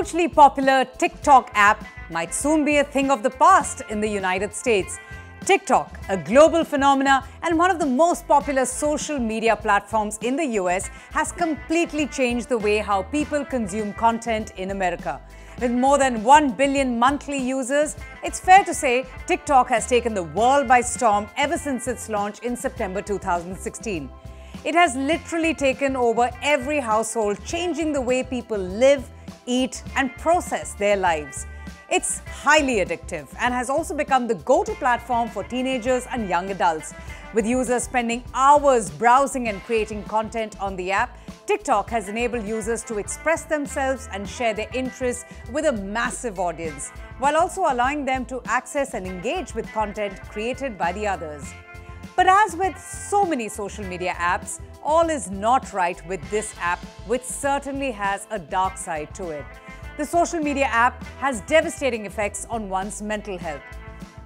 hugely popular TikTok app might soon be a thing of the past in the United States. TikTok, a global phenomenon and one of the most popular social media platforms in the US, has completely changed the way how people consume content in America. With more than 1 billion monthly users, it's fair to say TikTok has taken the world by storm ever since its launch in September 2016. It has literally taken over every household, changing the way people live, eat, and process their lives. It's highly addictive and has also become the go-to platform for teenagers and young adults. With users spending hours browsing and creating content on the app, TikTok has enabled users to express themselves and share their interests with a massive audience, while also allowing them to access and engage with content created by the others. But as with so many social media apps, all is not right with this app, which certainly has a dark side to it. The social media app has devastating effects on one's mental health.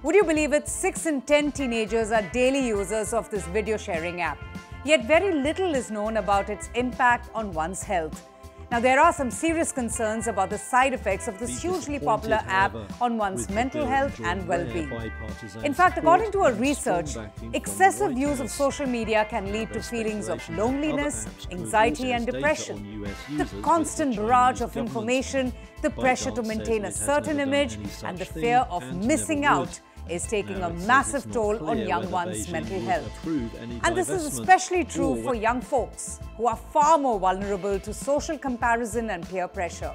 Would you believe it? 6 in 10 teenagers are daily users of this video sharing app. Yet very little is known about its impact on one's health. Now, there are some serious concerns about the side effects of this hugely popular app on one's mental health and well-being. In fact, according to a research, excessive use of social media can lead to feelings of loneliness, anxiety and depression. The constant barrage of information, the pressure to maintain a certain image and the fear of missing out is taking a massive toll on young ones' mental health. And this is especially true for young folks, who are far more vulnerable to social comparison and peer pressure.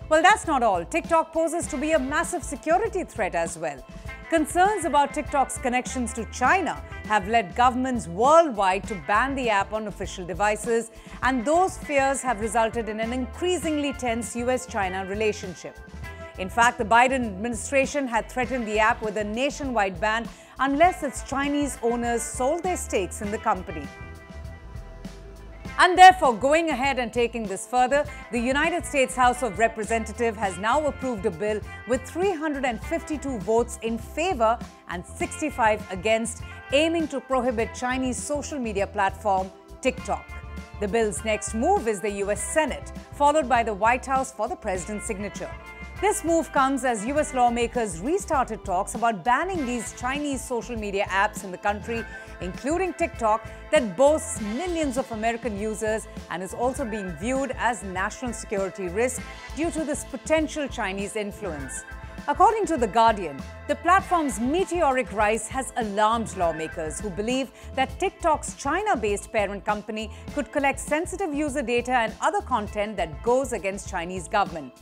Well, that's not all. TikTok poses to be a massive security threat as well. Concerns about TikTok's connections to China have led governments worldwide to ban the app on official devices, and those fears have resulted in an increasingly tense US-China relationship. In fact, the Biden administration had threatened the app with a nationwide ban unless its Chinese owners sold their stakes in the company. And therefore, going ahead and taking this further, the United States House of Representatives has now approved a bill with 352 votes in favor and 65 against, aiming to prohibit Chinese social media platform TikTok. The bill's next move is the US Senate, followed by the White House for the president's signature. This move comes as US lawmakers restarted talks about banning these Chinese social media apps in the country, including TikTok, that boasts millions of American users and is also being viewed as national security risk due to this potential Chinese influence. According to The Guardian, the platform's meteoric rise has alarmed lawmakers who believe that TikTok's China-based parent company could collect sensitive user data and other content that goes against Chinese government.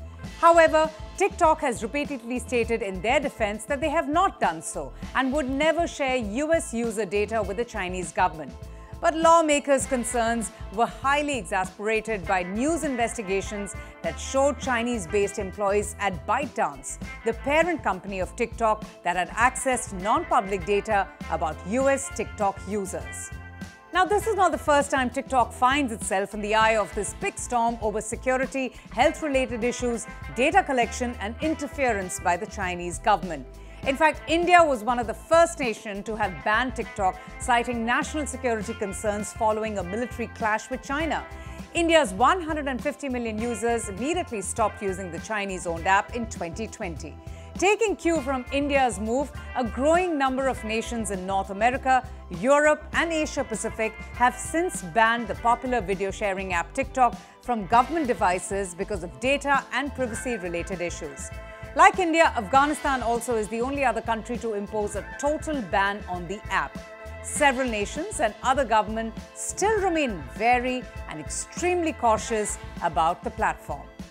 However, TikTok has repeatedly stated in their defense that they have not done so and would never share US user data with the Chinese government. But lawmakers' concerns were highly exasperated by news investigations that showed Chinese-based employees at ByteDance, the parent company of TikTok, that had accessed non-public data about US TikTok users. Now, this is not the first time TikTok finds itself in the eye of this big storm over security, health-related issues, data collection and interference by the Chinese government. In fact, India was one of the first nations to have banned TikTok, citing national security concerns following a military clash with China. India's 150 million users immediately stopped using the Chinese-owned app in 2020. Taking cue from India's move, a growing number of nations in North America, Europe and Asia-Pacific have since banned the popular video sharing app TikTok from government devices because of data and privacy-related issues. Like India, Afghanistan also is the only other country to impose a total ban on the app. Several nations and other governments still remain wary and extremely cautious about the platform.